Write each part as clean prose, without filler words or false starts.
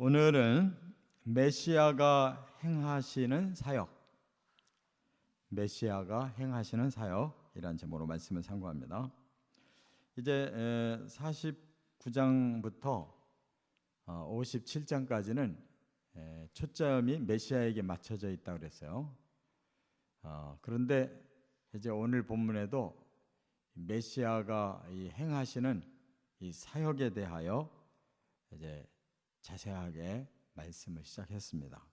오늘은 메시아가 행하시는 사역, 메시아가 행하시는 사역이라는 제목으로 말씀을 상고합니다. 이제 49장부터 57장까지는 초점이 메시아에게 맞춰져 있다고 그랬어요. 그런데 이제 오늘 본문에도 메시아가 행하시는 이 사역에 대하여 이제 자세하게 말씀을 시작했습니다.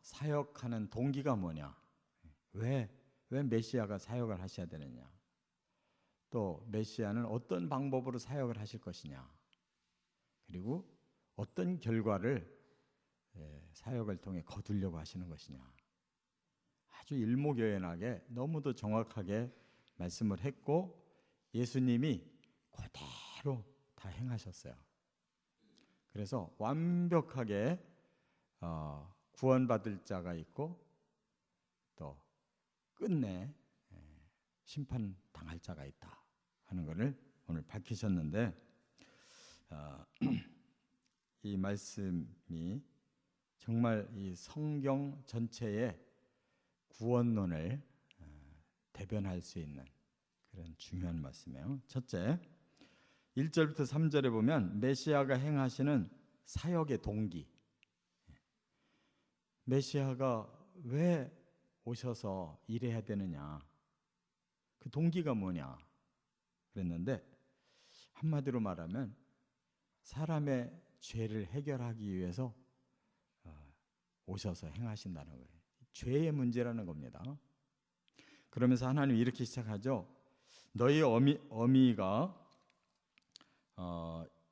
사역하는 동기가 뭐냐? 왜 메시아가 사역을 하셔야 되느냐? 또 메시아는 어떤 방법으로 사역을 하실 것이냐? 그리고 어떤 결과를 사역을 통해 거두려고 하시는 것이냐? 아주 일목요연하게 너무도 정확하게 말씀을 했고 예수님이 그대로 다 행하셨어요. 그래서 완벽하게 구원받을 자가 있고 또 끝내 심판당할 자가 있다 하는 것을 오늘 밝히셨는데 이 말씀이 정말 이 성경 전체의 구원론을 대변할 수 있는 그런 중요한 말씀이에요. 첫째, 1절부터 3절에 보면 메시아가 행하시는 사역의 동기, 메시아가 왜 오셔서 일해야 되느냐, 그 동기가 뭐냐 그랬는데 한마디로 말하면 사람의 죄를 해결하기 위해서 오셔서 행하신다는 거예요. 죄의 문제라는 겁니다. 그러면서 하나님이 이렇게 시작하죠. 너희 어미가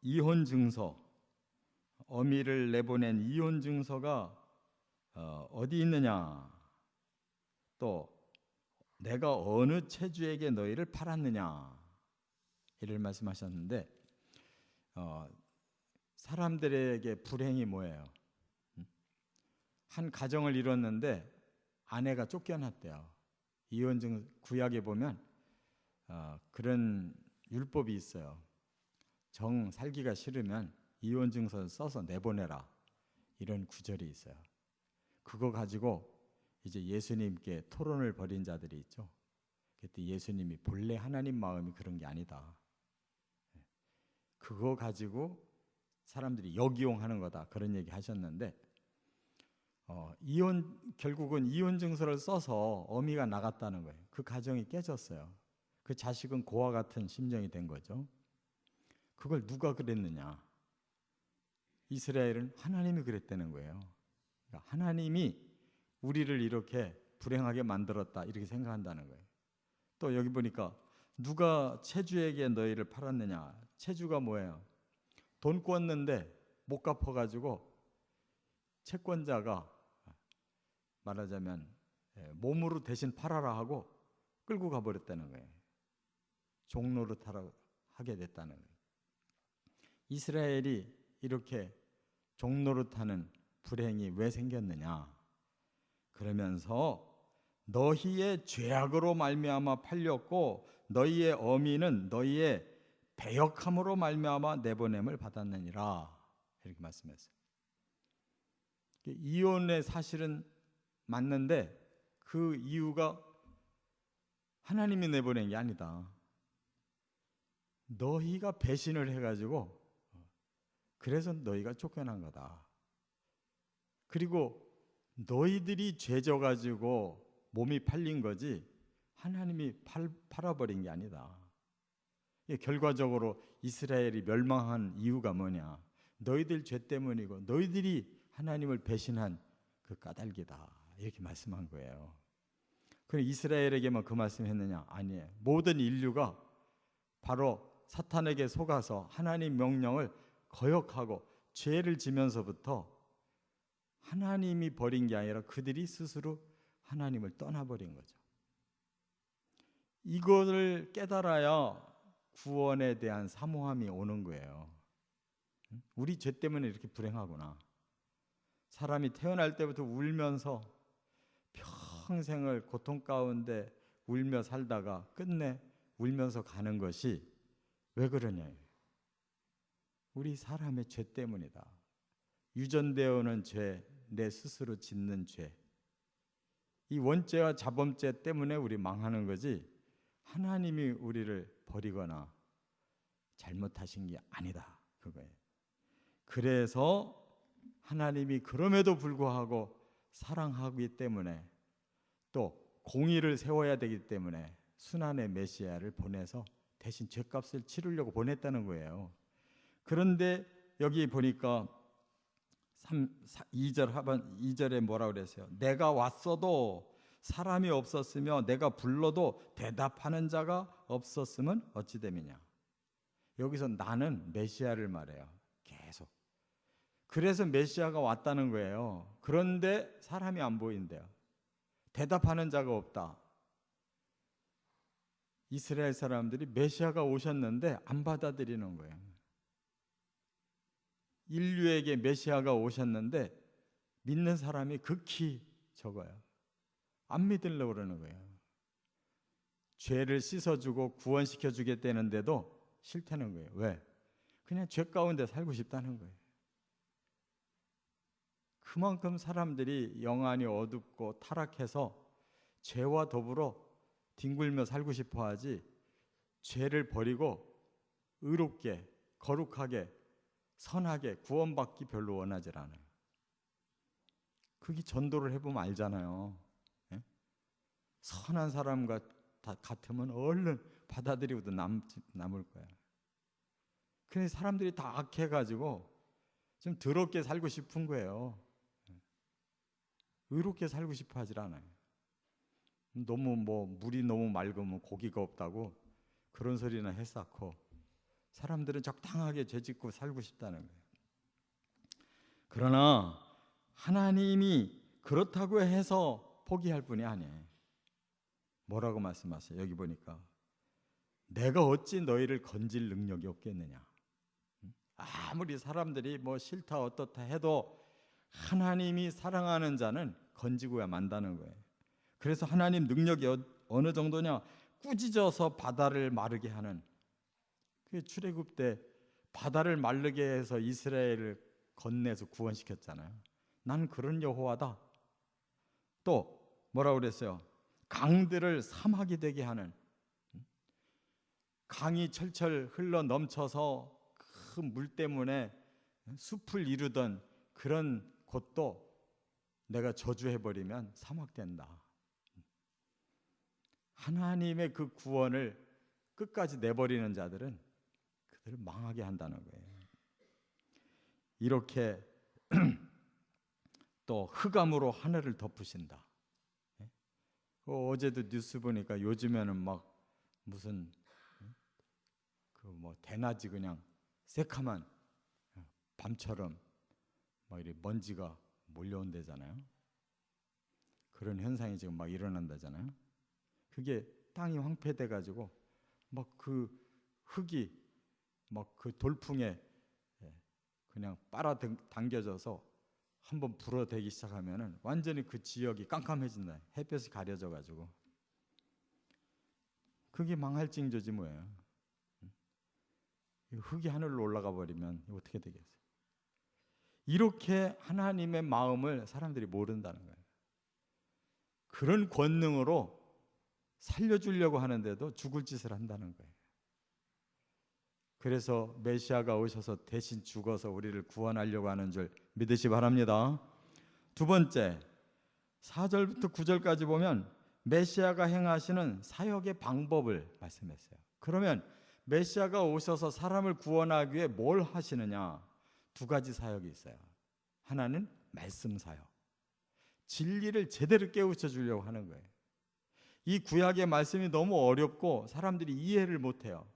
이혼 증서, 어미를 내보낸 이혼 증서가 어디 있느냐? 또 내가 어느 체주에게 너희를 팔았느냐? 이를 말씀하셨는데 사람들에게 불행이 뭐예요? 한 가정을 이뤘는데 아내가 쫓겨났대요. 이혼 증서 구약에 보면 그런 율법이 있어요. 정 살기가 싫으면 이혼 증서 써서 내보내라 이런 구절이 있어요. 그거 가지고 이제 예수님께 토론을 벌인 자들이 있죠. 그때 예수님이 본래 하나님 마음이 그런 게 아니다. 그거 가지고 사람들이 역이용하는 거다 그런 얘기 하셨는데 결국은 이혼 증서를 써서 어미가 나갔다는 거예요. 그 가정이 깨졌어요. 그 자식은 고와 같은 심정이 된 거죠. 그걸 누가 그랬느냐? 이스라엘은 하나님이 그랬다는 거예요. 그러니까 하나님이 우리를 이렇게 불행하게 만들었다 이렇게 생각한다는 거예요. 또 여기 보니까 누가 체주에게 너희를 팔았느냐? 체주가 뭐예요? 돈 꿨는데 못 갚아가지고 채권자가 말하자면 몸으로 대신 팔아라 하고 끌고 가버렸다는 거예요. 종노릇하라고 하게 됐다는 거예요. 이스라엘이 이렇게 종노릇하는 불행이 왜 생겼느냐? 그러면서 너희의 죄악으로 말미암아 팔렸고 너희의 어미는 너희의 배역함으로 말미암아 내보냄을 받았느니라 이렇게 말씀했어요. 이혼의 사실은 맞는데 그 이유가 하나님이 내보낸 게 아니다. 너희가 배신을 해가지고 그래서 너희가 쫓겨난 거다. 그리고 너희들이 죄져가지고 몸이 팔린 거지 하나님이 팔아버린 게 아니다. 결과적으로 이스라엘이 멸망한 이유가 뭐냐? 너희들 죄 때문이고 너희들이 하나님을 배신한 그 까닭이다. 이렇게 말씀한 거예요. 그럼 이스라엘에게만 그 말씀했느냐? 아니에요. 모든 인류가 바로 사탄에게 속아서 하나님 명령을 거역하고 죄를 지면서부터 하나님이 버린 게 아니라 그들이 스스로 하나님을 떠나버린 거죠. 이것을 깨달아야 구원에 대한 사모함이 오는 거예요. 우리 죄 때문에 이렇게 불행하구나. 사람이 태어날 때부터 울면서 평생을 고통 가운데 울며 살다가 끝내 울면서 가는 것이 왜 그러냐? 우리 사람의 죄 때문이다. 유전되어 오는 죄, 내 스스로 짓는 죄, 이 원죄와 자범죄 때문에 우리 망하는 거지 하나님이 우리를 버리거나 잘못하신 게 아니다, 그거예요. 그래서 하나님이 그럼에도 불구하고 사랑하기 때문에 또 공의를 세워야 되기 때문에 순환의 메시아를 보내서 대신 죄값을 치르려고 보냈다는 거예요. 그런데 여기 보니까 2절 하반 2절에 뭐라고 그랬어요? 내가 왔어도 사람이 없었으며 내가 불러도 대답하는 자가 없었으면 어찌 됨이냐. 여기서 나는 메시아를 말해요. 계속. 그래서 메시아가 왔다는 거예요. 그런데 사람이 안 보인대요. 대답하는 자가 없다. 이스라엘 사람들이 메시아가 오셨는데 안 받아들이는 거예요. 인류에게 메시아가 오셨는데 믿는 사람이 극히 적어요. 안 믿으려고 그러는 거예요. 죄를 씻어주고 구원시켜주겠다는데도 싫다는 거예요. 왜? 그냥 죄 가운데 살고 싶다는 거예요. 그만큼 사람들이 영안이 어둡고 타락해서 죄와 더불어 뒹굴며 살고 싶어 하지 죄를 버리고 의롭게 거룩하게 선하게 구원받기 별로 원하지 않아요. 그게 전도를 해보면 알잖아요. 예? 선한 사람 같으면 얼른 받아들이고도 남을 거야. 근데 사람들이 다 악해가지고 좀 더럽게 살고 싶은 거예요. 의롭게 살고 싶어 하질 않아요. 너무 물이 너무 맑으면 고기가 없다고 그런 소리나 했었고 사람들은 적당하게 죄짓고 살고 싶다는 거예요. 그러나 하나님이 그렇다고 해서 포기할 분이 아니에요. 뭐라고 말씀하세요? 여기 보니까 내가 어찌 너희를 건질 능력이 없겠느냐. 아무리 사람들이 싫다 어떻다 해도 하나님이 사랑하는 자는 건지고야 만다는 거예요. 그래서 하나님 능력이 어느 정도냐? 꾸짖어서 바다를 마르게 하는. 그 출애굽 때 바다를 마르게 해서 이스라엘을 건네서 구원시켰잖아요. 나는 그런 여호와다. 또 뭐라고 그랬어요? 강들을 사막이 되게 하는. 강이 철철 흘러 넘쳐서 그 물 때문에 숲을 이루던 그런 곳도 내가 저주해버리면 사막 된다. 하나님의 그 구원을 끝까지 내버리는 자들은 그들을 망하게 한다는 거예요. 이렇게 또 흑암으로 하늘을 덮으신다. 어제도 뉴스 보니까 요즘에는 무슨 대낮이 그냥 새카만 밤처럼 이렇게 먼지가 몰려온다잖아요. 그런 현상이 지금 일어난다잖아요. 그게 땅이 황폐돼 가지고 그 흙이 그 돌풍에 그냥 빨아당겨져서 한번 불어대기 시작하면은 완전히 그 지역이 깜깜해진다. 햇볕이 가려져 가지고 그게 망할 징조지 뭐예요. 흙이 하늘로 올라가 버리면 어떻게 되겠어요? 이렇게 하나님의 마음을 사람들이 모른다는 거예요. 그런 권능으로 살려주려고 하는데도 죽을 짓을 한다는 거예요. 그래서 메시아가 오셔서 대신 죽어서 우리를 구원하려고 하는 줄 믿으시 바랍니다. 두 번째, 4절부터 9절까지 보면 메시아가 행하시는 사역의 방법을 말씀했어요. 그러면 메시아가 오셔서 사람을 구원하기 위해 뭘 하시느냐? 두 가지 사역이 있어요. 하나는 말씀 사역. 진리를 제대로 깨우쳐 주려고 하는 거예요. 이 구약의 말씀이 너무 어렵고 사람들이 이해를 못해요.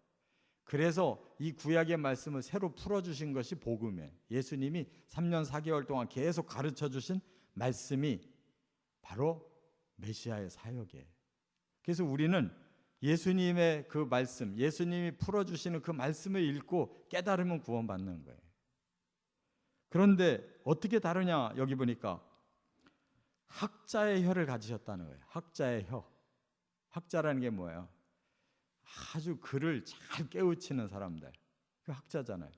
그래서 이 구약의 말씀을 새로 풀어주신 것이 복음이에요. 예수님이 3년 4개월 동안 계속 가르쳐 주신 말씀이 바로 메시아의 사역이에요. 그래서 우리는 예수님의 그 말씀, 예수님이 풀어주시는 그 말씀을 읽고 깨달으면 구원받는 거예요. 그런데 어떻게 다르냐? 여기 보니까 학자의 혀를 가지셨다는 거예요. 학자의 혀. 학자라는 게 뭐예요? 아주 글을 잘 깨우치는 사람들. 그 학자잖아요.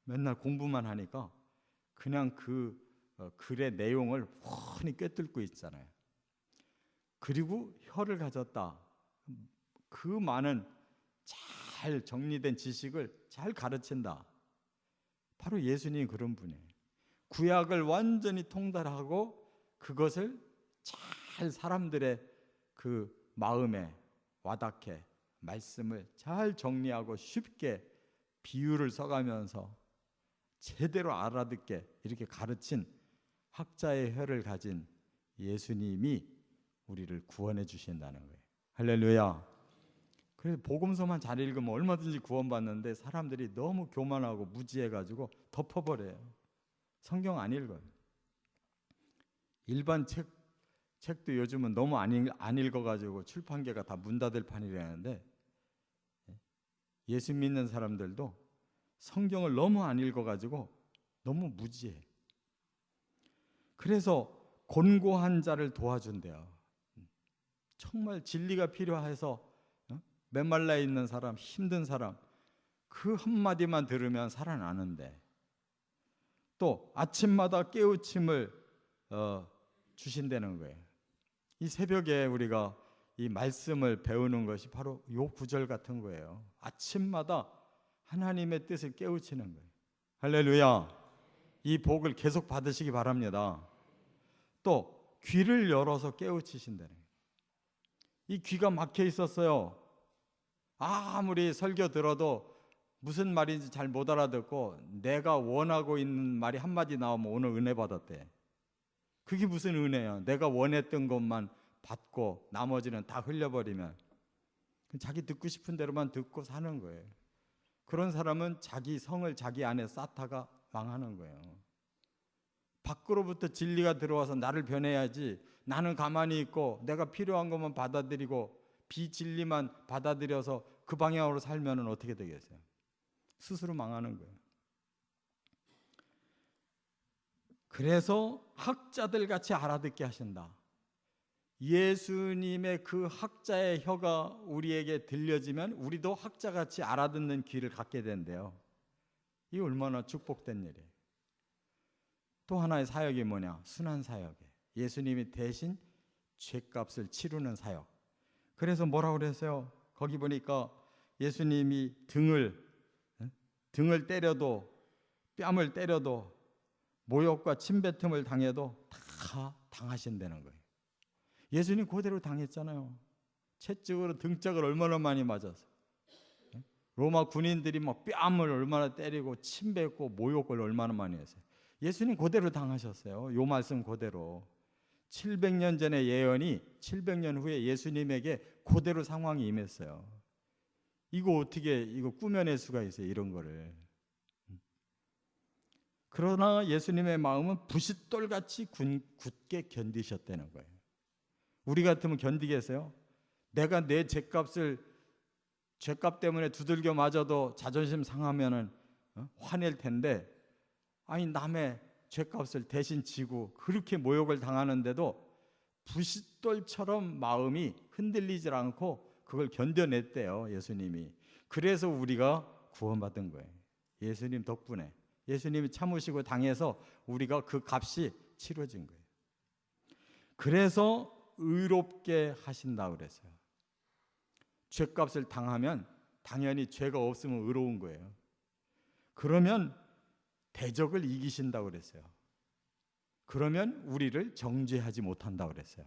맨날 공부만 하니까 그냥 그 글의 내용을 훤히 꿰뚫고 있잖아요. 그리고 혀를 가졌다. 그 많은 잘 정리된 지식을 잘 가르친다. 바로 예수님이 그런 분이에요. 구약을 완전히 통달하고 그것을 잘 사람들의 그 마음에 와닿게 말씀을 잘 정리하고 쉽게 비유를 써가면서 제대로 알아듣게 이렇게 가르친 학자의 혀를 가진 예수님이 우리를 구원해 주신다는 거예요. 할렐루야. 그래서 복음서만 잘 읽으면 얼마든지 구원받는데 사람들이 너무 교만하고 무지해가지고 덮어버려요. 성경 안 읽어요. 일반 책도 요즘은 너무 안 읽어가지고 출판계가 다 문 닫을 판이라는데, 예수 믿는 사람들도 성경을 너무 안 읽어가지고 너무 무지해. 그래서 곤고한 자를 도와준대요. 정말 진리가 필요해서 메말라 있는 사람, 힘든 사람, 그 한마디만 들으면 살아나는데, 또 아침마다 깨우침을 주신다는 거예요. 이 새벽에 우리가 이 말씀을 배우는 것이 바로 이 구절 같은 거예요. 아침마다 하나님의 뜻을 깨우치는 거예요. 할렐루야. 이 복을 계속 받으시기 바랍니다. 또 귀를 열어서 깨우치신다는 거예요. 이 귀가 막혀 있었어요. 아무리 설교 들어도 무슨 말인지 잘 못 알아듣고 내가 원하고 있는 말이 한마디 나오면 오늘 은혜 받았대. 그게 무슨 은혜야? 내가 원했던 것만 받고 나머지는 다 흘려버리면 자기 듣고 싶은 대로만 듣고 사는 거예요. 그런 사람은 자기 성을 자기 안에 쌓다가 망하는 거예요. 밖으로부터 진리가 들어와서 나를 변해야지, 나는 가만히 있고 내가 필요한 것만 받아들이고 비진리만 받아들여서 그 방향으로 살면 어떻게 되겠어요? 스스로 망하는 거예요. 그래서 학자들 같이 알아듣게 하신다. 예수님의 그 학자의 혀가 우리에게 들려지면 우리도 학자같이 알아듣는 귀를 갖게 된대요. 이 얼마나 축복된 일이에요. 또 하나의 사역이 뭐냐? 순환 사역이에요. 예수님이 대신 죄값을 치르는 사역. 그래서 뭐라고 그랬어요? 거기 보니까 예수님이 등을 때려도, 뺨을 때려도, 모욕과 침뱉음을 당해도 다 당하신다는 거예요. 예수님 그대로 당했잖아요. 채찍으로 등짝을 얼마나 많이 맞았어요. 로마 군인들이 막 뺨을 얼마나 때리고 침뱉고 모욕을 얼마나 많이 했어요. 예수님 그대로 당하셨어요. 요 말씀 그대로. 700년 전의 예언이 700년 후에 예수님에게 그대로 상황이 임했어요. 이거 어떻게 꾸며낼 수가 있어요, 이런 거를. 그러나 예수님의 마음은 부싯돌같이 굳게 견디셨다는 거예요. 우리 같으면 견디겠어요? 내가 내 죄값 때문에 두들겨 맞아도 자존심 상하면은 화낼 텐데, 아니 남의 죄값을 대신 지고 그렇게 모욕을 당하는데도 부싯돌처럼 마음이 흔들리질 않고 그걸 견뎌냈대요, 예수님이. 그래서 우리가 구원받은 거예요. 예수님 덕분에. 예수님이 참으시고 당해서 우리가 그 값이 치러진 거예요. 그래서 의롭게 하신다고 그랬어요. 죄값을 당하면 당연히 죄가 없으면 의로운 거예요. 그러면 대적을 이기신다고 그랬어요. 그러면 우리를 정죄하지 못한다고 그랬어요.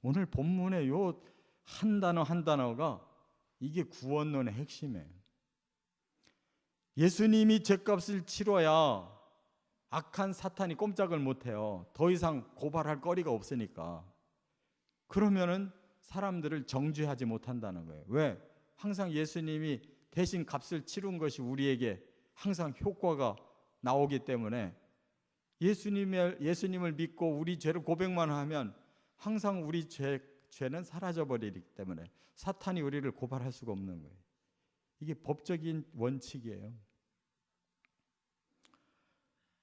오늘 본문의 요 한 단어가 이게 구원론의 핵심이에요. 예수님이 죄값을 치러야 악한 사탄이 꼼짝을 못해요. 더 이상 고발할 거리가 없으니까. 그러면은 사람들을 정죄하지 못한다는 거예요. 왜? 항상 예수님이 대신 값을 치른 것이 우리에게 항상 효과가 나오기 때문에, 예수님을 믿고 우리 죄를 고백만 하면 항상 우리 죄는 사라져버리기 때문에 사탄이 우리를 고발할 수가 없는 거예요. 이게 법적인 원칙이에요.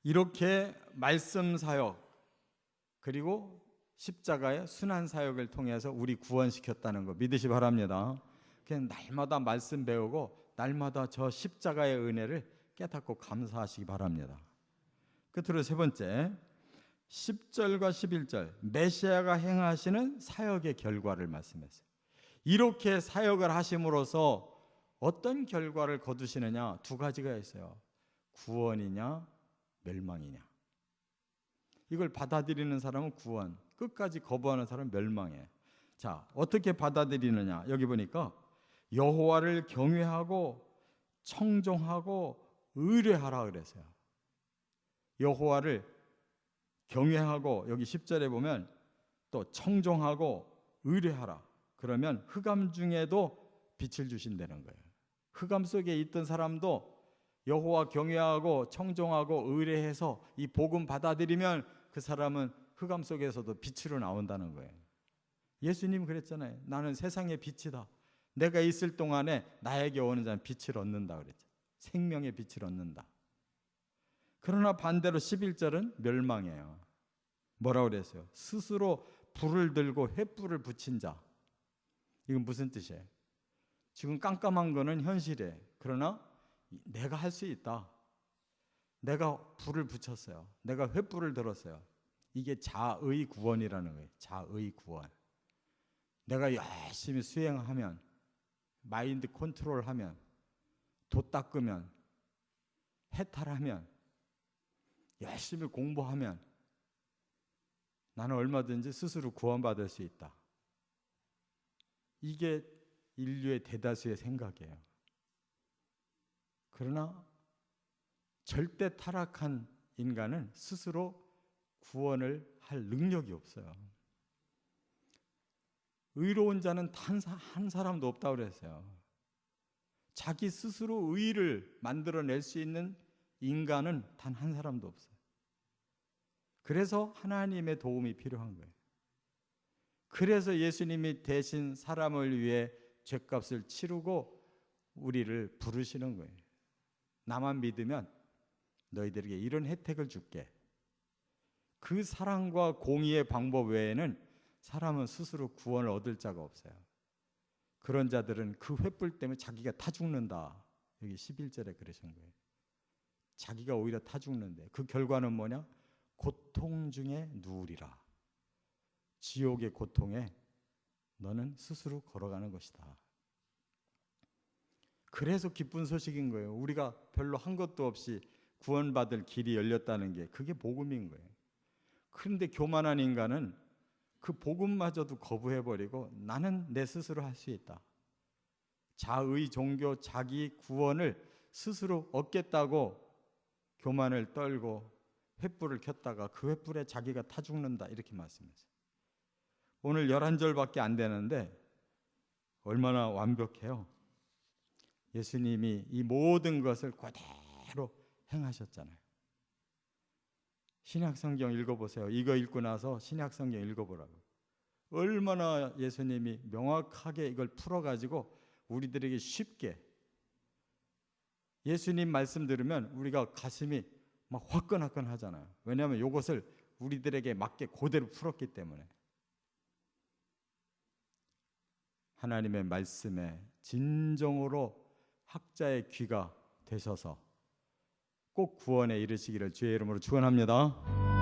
이렇게 말씀 사역 그리고 십자가의 순환 사역을 통해서 우리 구원시켰다는 거 믿으시 바랍니다. 그냥 날마다 말씀 배우고 날마다 저 십자가의 은혜를 깨닫고 감사하시기 바랍니다. 끝으로 세 번째, 10절과 11절 메시아가 행하시는 사역의 결과를 말씀했어요. 이렇게 사역을 하심으로써 어떤 결과를 거두시느냐? 두 가지가 있어요. 구원이냐 멸망이냐. 이걸 받아들이는 사람은 구원, 끝까지 거부하는 사람은 멸망이에요. 자, 어떻게 받아들이느냐? 여기 보니까 여호와를 경외하고 청종하고 의뢰하라 그랬어요. 여호와를 경외하고, 여기 10절에 보면 또 청종하고 의뢰하라. 그러면 흑암 중에도 빛을 주신다는 거예요. 흑암 속에 있던 사람도 여호와 경외하고 청종하고 의뢰해서 이 복음 받아들이면 그 사람은 흑암 속에서도 빛으로 나온다는 거예요. 예수님 그랬잖아요. 나는 세상의 빛이다. 내가 있을 동안에 나에게 오는 자는 빛을 얻는다 그랬죠. 생명의 빛을 얻는다. 그러나 반대로 11절은 멸망이에요. 뭐라고 그랬어요? 스스로 불을 들고 횃불을 붙인 자. 이건 무슨 뜻이에요? 지금 깜깜한 거는 현실이에요. 그러나 내가 할 수 있다. 내가 불을 붙였어요. 내가 횃불을 들었어요. 이게 자의 구원이라는 거예요. 자의 구원. 내가 열심히 수행하면, 마인드 컨트롤하면, 돛 닦으면, 해탈하면, 열심히 공부하면 나는 얼마든지 스스로 구원받을 수 있다. 이게 인류의 대다수의 생각이에요. 그러나 절대 타락한 인간은 스스로 구원을 할 능력이 없어요. 의로운 자는 단 한 사람도 없다고 그랬어요. 자기 스스로 의를 만들어낼 수 있는 인간은 단 한 사람도 없어요. 그래서 하나님의 도움이 필요한 거예요. 그래서 예수님이 대신 사람을 위해 죗값을 치르고 우리를 부르시는 거예요. 나만 믿으면 너희들에게 이런 혜택을 줄게. 그 사랑과 공의의 방법 외에는 사람은 스스로 구원을 얻을 자가 없어요. 그런 자들은 그 횃불 때문에 자기가 타 죽는다. 여기 11절에 그러신 거예요. 자기가 오히려 타 죽는데 그 결과는 뭐냐? 고통 중에 누우리라. 지옥의 고통에 너는 스스로 걸어가는 것이다. 그래서 기쁜 소식인 거예요. 우리가 별로 한 것도 없이 구원받을 길이 열렸다는 게 그게 복음인 거예요. 그런데 교만한 인간은 그 복음마저도 거부해버리고 나는 내 스스로 할 수 있다. 자의 종교, 자기 구원을 스스로 얻겠다고 교만을 떨고 횃불을 켰다가 그 횃불에 자기가 타 죽는다 이렇게 말씀했어요. 오늘 11절밖에 안 되는데 얼마나 완벽해요. 예수님이 이 모든 것을 그대로 행하셨잖아요. 신약성경 읽어보세요. 이거 읽고 나서 신약성경 읽어보라고. 얼마나 예수님이 명확하게 이걸 풀어가지고 우리들에게 쉽게, 예수님 말씀 들으면 우리가 가슴이 막 화끈화끈 하잖아요. 왜냐하면 이것을 우리들에게 맞게 그대로 풀었기 때문에. 하나님의 말씀에 진정으로 학자의 귀가 되셔서 꼭 구원에 이르시기를 주의 이름으로 축원합니다.